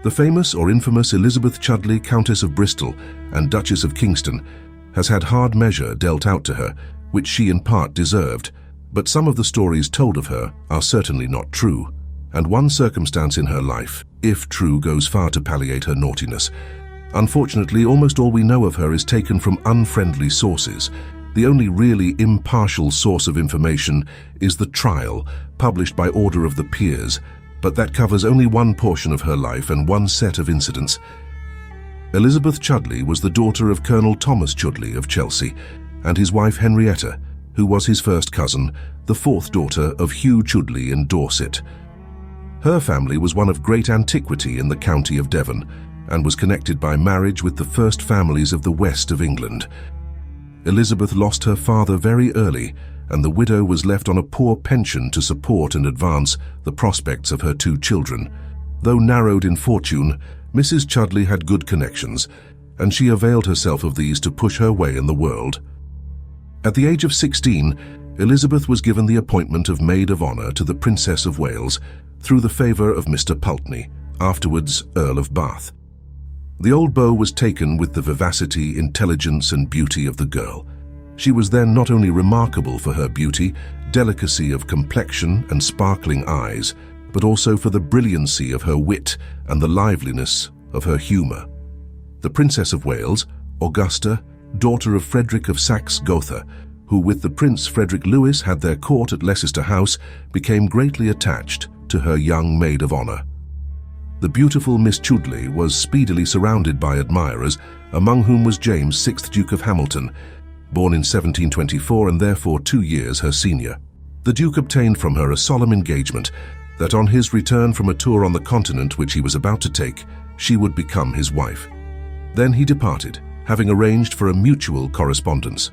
The famous or infamous Elizabeth Chudleigh, Countess of Bristol and Duchess of Kingston, has had hard measure dealt out to her, which she in part deserved, but some of the stories told of her are certainly not true, and one circumstance in her life, if true, goes far to palliate her naughtiness. Unfortunately, almost all we know of her is taken from unfriendly sources. The only really impartial source of information is the trial, published by order of the peers, but that covers only one portion of her life and one set of incidents. Elizabeth Chudleigh was the daughter of Colonel Thomas Chudleigh of Chelsea and his wife Henrietta, who was his first cousin, the fourth daughter of Hugh Chudleigh in Dorset. Her family was one of great antiquity in the county of Devon and was connected by marriage with the first families of the west of England. Elizabeth lost her father very early, and the widow was left on a poor pension to support and advance the prospects of her two children. Though narrowed in fortune, Mrs. Chudleigh had good connections, and she availed herself of these to push her way in the world. At the age of 16, Elizabeth was given the appointment of Maid of Honour to the Princess of Wales through the favour of Mr. Pulteney, afterwards Earl of Bath. The old beau was taken with the vivacity, intelligence and beauty of the girl. She was then not only remarkable for her beauty, delicacy of complexion and sparkling eyes, but also for the brilliancy of her wit and the liveliness of her humour. The Princess of Wales, Augusta, daughter of Frederick of Saxe-Gotha, who with the Prince Frederick Lewis had their court at Leicester House, became greatly attached to her young maid of honour. The beautiful Miss Chudleigh was speedily surrounded by admirers, among whom was James, 6th Duke of Hamilton, born in 1724 and therefore 2 years her senior. The Duke obtained from her a solemn engagement that on his return from a tour on the continent which he was about to take, she would become his wife. Then he departed, having arranged for a mutual correspondence.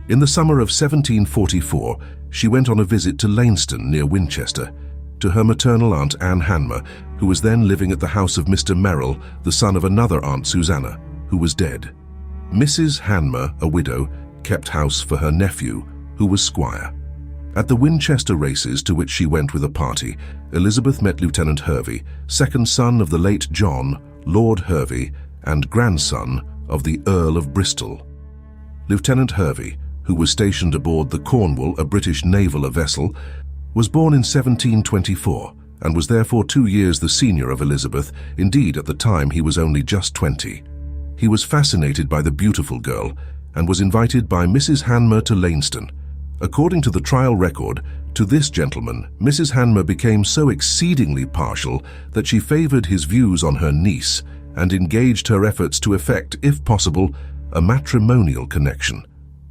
In the summer of 1744, she went on a visit to Lainston near Winchester, to her maternal aunt Anne Hanmer, who was then living at the house of Mr. Merrill, the son of another Aunt Susanna, who was dead. Mrs. Hanmer, a widow, kept house for her nephew, who was squire. At the Winchester races to which she went with a party, Elizabeth met Lieutenant Hervey, second son of the late John, Lord Hervey, and grandson of the Earl of Bristol. Lieutenant Hervey, who was stationed aboard the Cornwall, a British naval vessel, was born in 1724 and was therefore 2 years the senior of Elizabeth. Indeed, at the time he was only just 20. He was fascinated by the beautiful girl and was invited by Mrs. Hanmer to Lainston. According to the trial record, to this gentleman, Mrs. Hanmer became so exceedingly partial that she favoured his views on her niece and engaged her efforts to effect, if possible, a matrimonial connection.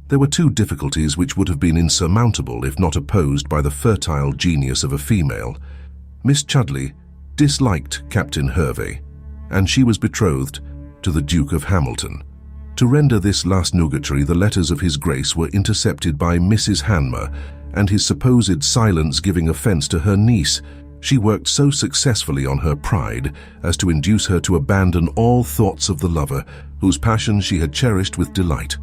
There were two difficulties which would have been insurmountable if not opposed by the fertile genius of a female. Miss Chudleigh disliked Captain Hervey, and she was betrothed to the Duke of Hamilton. To render this last nugatory, the letters of His Grace were intercepted by Mrs. Hanmer, and his supposed silence giving offence to her niece, she worked so successfully on her pride as to induce her to abandon all thoughts of the lover, whose passion she had cherished with delight.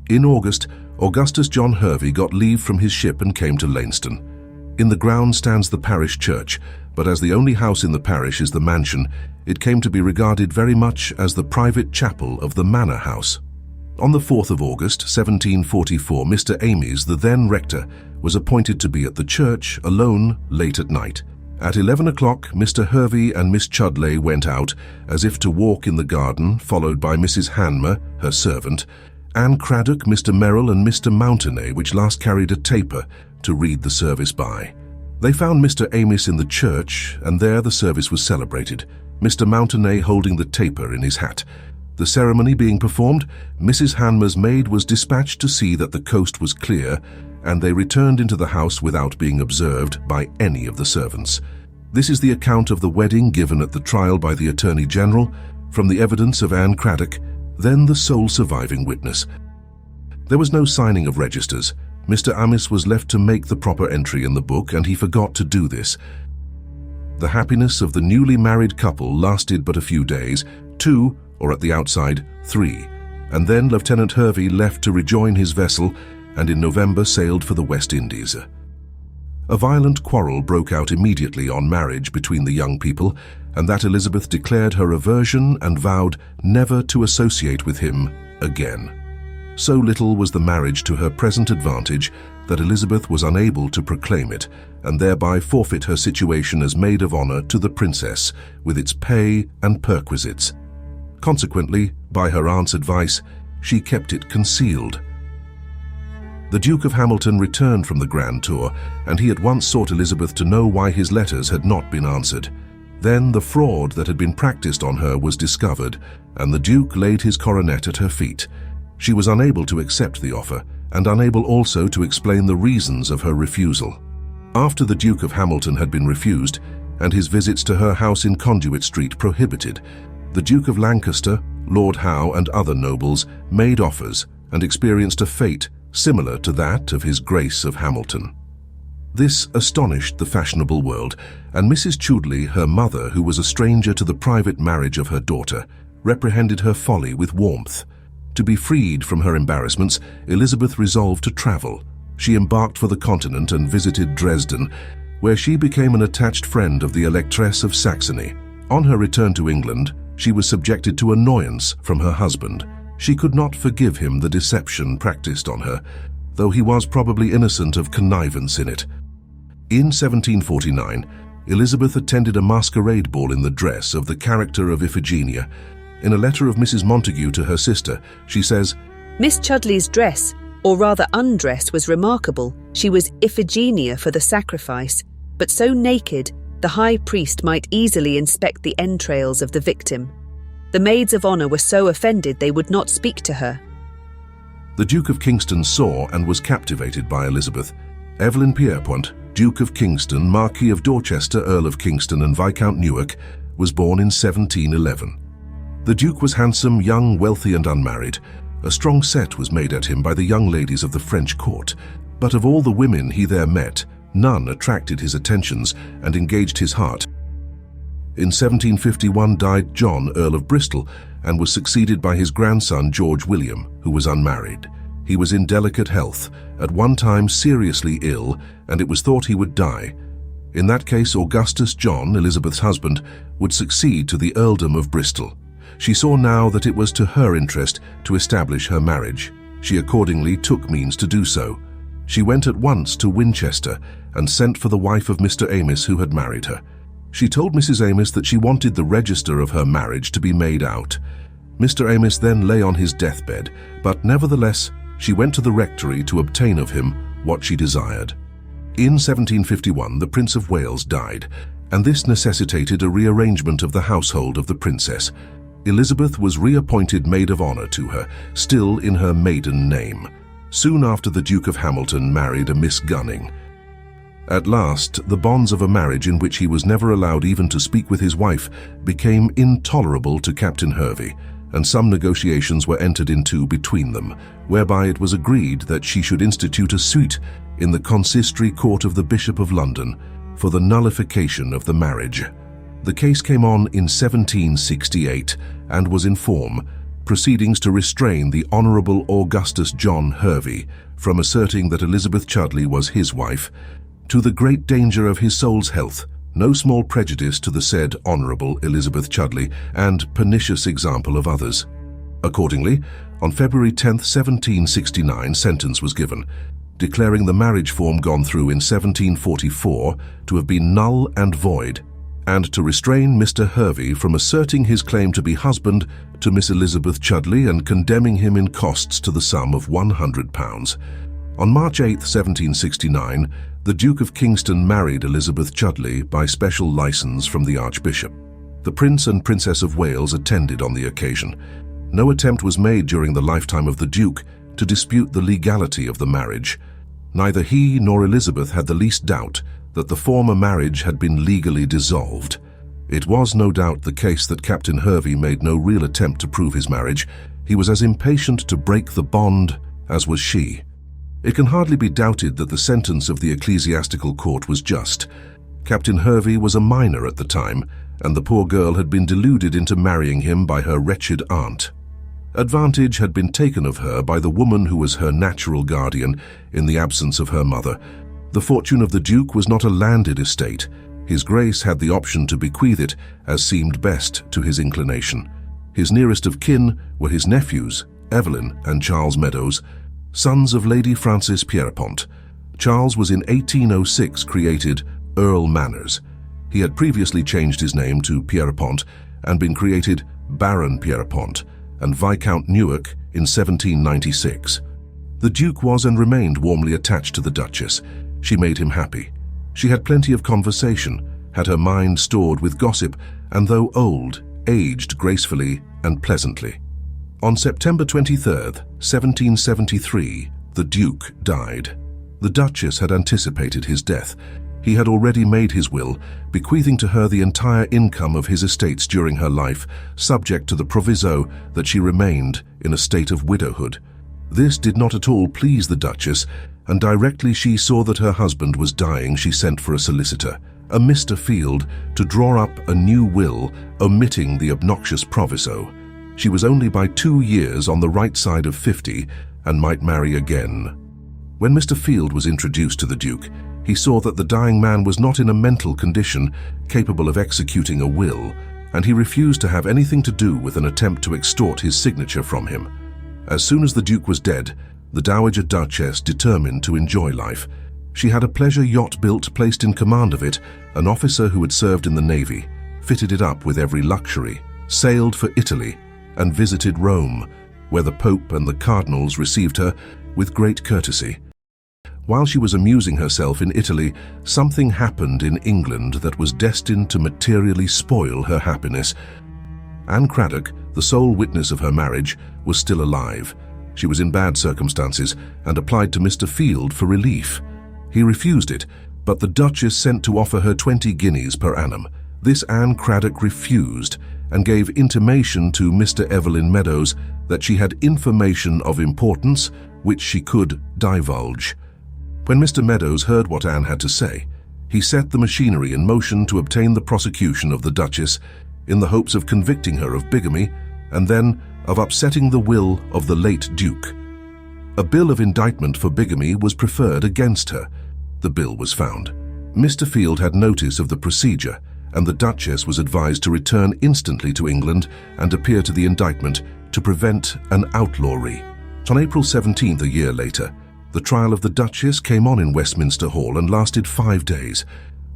In August, Augustus John Hervey got leave from his ship and came to Lainston. In the ground stands the parish church, but as the only house in the parish is the mansion, it came to be regarded very much as the private chapel of the manor house. On the 4th of August, 1744, Mr. Ames, the then rector, was appointed to be at the church alone late at night. At 11 o'clock, Mr. Hervey and Miss Chudleigh went out, as if to walk in the garden, followed by Mrs. Hanmer, her servant, Anne Craddock, Mr. Merrill and Mr. Mountenay, which last carried a taper to read the service by. They found Mr. Ames in the church, and there the service was celebrated, Mr. Mountenay holding the taper in his hat. The ceremony being performed, Mrs. Hanmer's maid was dispatched to see that the coast was clear, and they returned into the house without being observed by any of the servants. This is the account of the wedding given at the trial by the Attorney General, from the evidence of Anne Craddock, then the sole surviving witness. There was no signing of registers. Mr. Ames was left to make the proper entry in the book, and he forgot to do this. The happiness of the newly married couple lasted but a few days, 2, or at the outside, 3, and then Lieutenant Hervey left to rejoin his vessel and in November sailed for the West Indies. A violent quarrel broke out immediately on marriage between the young people, and that Elizabeth declared her aversion and vowed never to associate with him again. So little was the marriage to her present advantage that Elizabeth was unable to proclaim it, and thereby forfeit her situation as maid of honor to the princess, with its pay and perquisites. Consequently, by her aunt's advice, she kept it concealed. The Duke of Hamilton returned from the grand tour, and he at once sought Elizabeth to know why his letters had not been answered. Then the fraud that had been practiced on her was discovered, and the Duke laid his coronet at her feet. She was unable to accept the offer, and unable also to explain the reasons of her refusal. After the Duke of Hamilton had been refused, and his visits to her house in Conduit Street prohibited, the Duke of Lancaster, Lord Howe, and other nobles made offers and experienced a fate similar to that of His Grace of Hamilton. This astonished the fashionable world, and Mrs. Chudleigh, her mother, who was a stranger to the private marriage of her daughter, reprehended her folly with warmth. To be freed from her embarrassments, Elizabeth resolved to travel. She embarked for the continent and visited Dresden, where she became an attached friend of the Electress of Saxony. On her return to England, she was subjected to annoyance from her husband. She could not forgive him the deception practiced on her, though he was probably innocent of connivance in it. In 1749, Elizabeth attended a masquerade ball in the dress of the character of Iphigenia. In a letter of Mrs. Montague to her sister, she says, Miss Chudleigh's dress, or rather undress, was remarkable. She was Iphigenia for the sacrifice, but so naked, the high priest might easily inspect the entrails of the victim. The maids of honor were so offended they would not speak to her. The Duke of Kingston saw and was captivated by Elizabeth. Evelyn Pierrepoint, Duke of Kingston, Marquis of Dorchester, Earl of Kingston, and Viscount Newark, was born in 1711. The Duke was handsome, young, wealthy, and unmarried. A strong set was made at him by the young ladies of the French court, but of all the women he there met, none attracted his attentions and engaged his heart. In 1751 died John, Earl of Bristol, and was succeeded by his grandson George William, who was unmarried. He was in delicate health, at one time seriously ill, and it was thought he would die. In that case, Augustus John, Elizabeth's husband, would succeed to the earldom of Bristol. She saw now that it was to her interest to establish her marriage. She accordingly took means to do so. She went at once to Winchester and sent for the wife of Mr. Amos, who had married her. She told Mrs. Amos that she wanted the register of her marriage to be made out. Mr. Amos then lay on his deathbed, but nevertheless she went to the rectory to obtain of him what she desired. In 1751 the Prince of Wales died, and this necessitated a rearrangement of the household of the princess. Elizabeth was reappointed maid of honor to her, still in her maiden name. Soon after, the Duke of Hamilton married a Miss Gunning. At last, the bonds of a marriage in which he was never allowed even to speak with his wife became intolerable to Captain Hervey, and some negotiations were entered into between them, whereby it was agreed that she should institute a suit in the Consistory Court of the Bishop of London for the nullification of the marriage. The case came on in 1768 and was in form, proceedings to restrain the Honourable Augustus John Hervey from asserting that Elizabeth Chudleigh was his wife, to the great danger of his soul's health, no small prejudice to the said Honourable Elizabeth Chudleigh, and pernicious example of others. Accordingly, on February 10, 1769, sentence was given, declaring the marriage form gone through in 1744 to have been null and void, and to restrain Mr. Hervey from asserting his claim to be husband to Miss Elizabeth Chudleigh and condemning him in costs to the sum of £100. On March 8, 1769, the Duke of Kingston married Elizabeth Chudleigh by special license from the Archbishop. The Prince and Princess of Wales attended on the occasion. No attempt was made during the lifetime of the Duke to dispute the legality of the marriage. Neither he nor Elizabeth had the least doubt that the former marriage had been legally dissolved. It was no doubt the case that Captain Hervey made no real attempt to prove his marriage. He was as impatient to break the bond as was she. It can hardly be doubted that the sentence of the ecclesiastical court was just. Captain Hervey was a minor at the time, and the poor girl had been deluded into marrying him by her wretched aunt. Advantage had been taken of her by the woman who was her natural guardian in the absence of her mother. The fortune of the Duke was not a landed estate. His Grace had the option to bequeath it as seemed best to his inclination. His nearest of kin were his nephews, Evelyn and Charles Meadows, sons of Lady Frances Pierrepont. Charles was in 1806 created Earl Manners. He had previously changed his name to Pierrepont and been created Baron Pierrepont and Viscount Newark in 1796. The Duke was and remained warmly attached to the Duchess. She made him happy. She had plenty of conversation, had her mind stored with gossip, and though old, aged gracefully and pleasantly. On September 23, 1773, the Duke died. The Duchess had anticipated his death. He had already made his will, bequeathing to her the entire income of his estates during her life, subject to the proviso that she remained in a state of widowhood. This did not at all please the Duchess, and directly she saw that her husband was dying, she sent for a solicitor, a Mr. Field, to draw up a new will, omitting the obnoxious proviso. She was only by 2 years on the right side of 50 and might marry again. When Mr. Field was introduced to the Duke, he saw that the dying man was not in a mental condition capable of executing a will, and he refused to have anything to do with an attempt to extort his signature from him. As soon as the Duke was dead, the Dowager Duchess determined to enjoy life. She had a pleasure yacht built, placed in command of it an officer who had served in the Navy, fitted it up with every luxury, sailed for Italy, and visited Rome, where the Pope and the Cardinals received her with great courtesy. While she was amusing herself in Italy, something happened in England that was destined to materially spoil her happiness. Anne Craddock, the sole witness of her marriage, was still alive. She was in bad circumstances and applied to Mr. Field for relief. He refused it, but the Duchess sent to offer her 20 guineas per annum. This Anne Craddock refused and gave intimation to Mr. Evelyn Meadows that she had information of importance which she could divulge. When Mr. Meadows heard what Anne had to say, he set the machinery in motion to obtain the prosecution of the Duchess in the hopes of convicting her of bigamy and then of upsetting the will of the late Duke. A bill of indictment for bigamy was preferred against her. The bill was found. Mr. Field had notice of the procedure, and the Duchess was advised to return instantly to England and appear to the indictment to prevent an outlawry. On April 17th, a year later, the trial of the Duchess came on in Westminster Hall and lasted 5 days.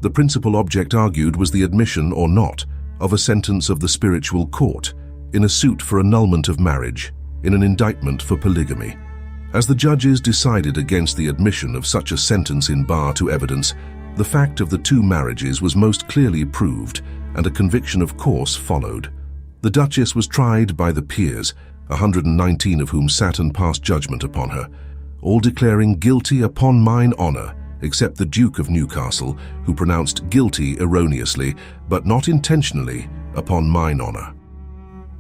The principal object argued was the admission or not of a sentence of the spiritual court in a suit for annulment of marriage, in an indictment for polygamy. As the judges decided against the admission of such a sentence in bar to evidence, the fact of the 2 marriages was most clearly proved, and a conviction of course followed. The Duchess was tried by the peers, 119 of whom sat and passed judgment upon her, all declaring guilty upon mine honour, except the Duke of Newcastle, who pronounced guilty erroneously, but not intentionally, upon mine honour.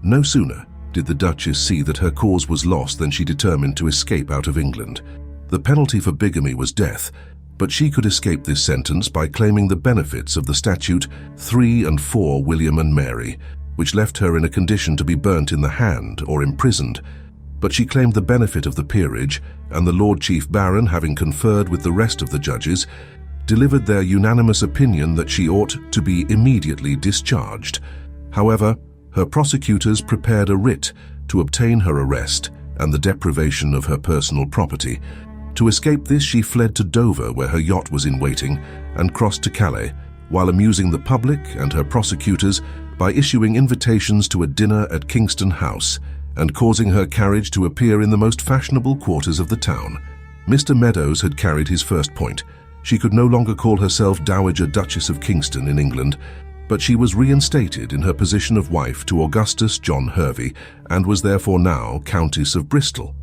No sooner did the Duchess see that her cause was lost than she determined to escape out of England. The penalty for bigamy was death, but she could escape this sentence by claiming the benefits of the statute 3 and 4 William and Mary, which left her in a condition to be burnt in the hand or imprisoned. But she claimed the benefit of the peerage, and the Lord Chief Baron, having conferred with the rest of the judges, delivered their unanimous opinion that she ought to be immediately discharged. However, her prosecutors prepared a writ to obtain her arrest and the deprivation of her personal property. To escape this, she fled to Dover, where her yacht was in waiting, and crossed to Calais, while amusing the public and her prosecutors by issuing invitations to a dinner at Kingston House and causing her carriage to appear in the most fashionable quarters of the town. Mr. Meadows had carried his first point. She could no longer call herself Dowager Duchess of Kingston in England, but she was reinstated in her position of wife to Augustus John Hervey and was therefore now Countess of Bristol.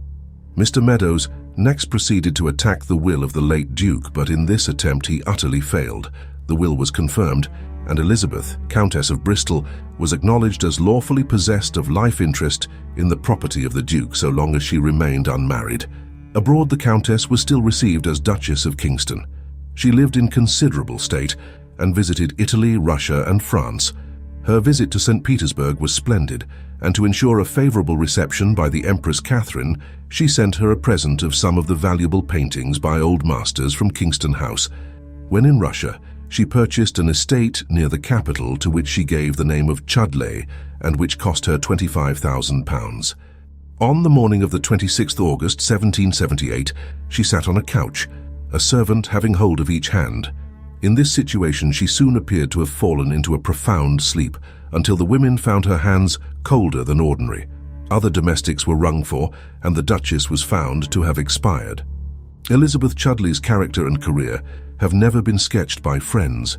Mr. Meadows next proceeded to attack the will of the late Duke, but in this attempt he utterly failed. The will was confirmed, and Elizabeth, Countess of Bristol, was acknowledged as lawfully possessed of life interest in the property of the Duke so long as she remained unmarried. Abroad, the Countess was still received as Duchess of Kingston. She lived in considerable state and visited Italy, Russia, and France. Her visit to St. Petersburg was splendid, and to ensure a favorable reception by the Empress Catherine, she sent her a present of some of the valuable paintings by old masters from Kingston House. When in Russia, She purchased an estate near the capital to which she gave the name of Chudleigh and which cost her £25,000. On the morning of the 26th August 1778, she sat on a couch, a servant having hold of each hand. In this situation she soon appeared to have fallen into a profound sleep, until the women found her hands colder than ordinary. Other domestics were rung for, and the Duchess was found to have expired. Elizabeth Chudleigh's character and career have never been sketched by friends.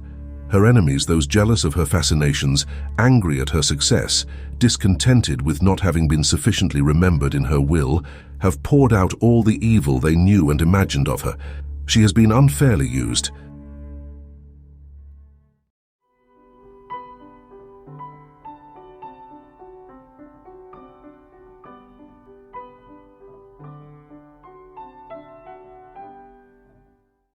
Her enemies, those jealous of her fascinations, angry at her success, discontented with not having been sufficiently remembered in her will, have poured out all the evil they knew and imagined of her. She has been unfairly used,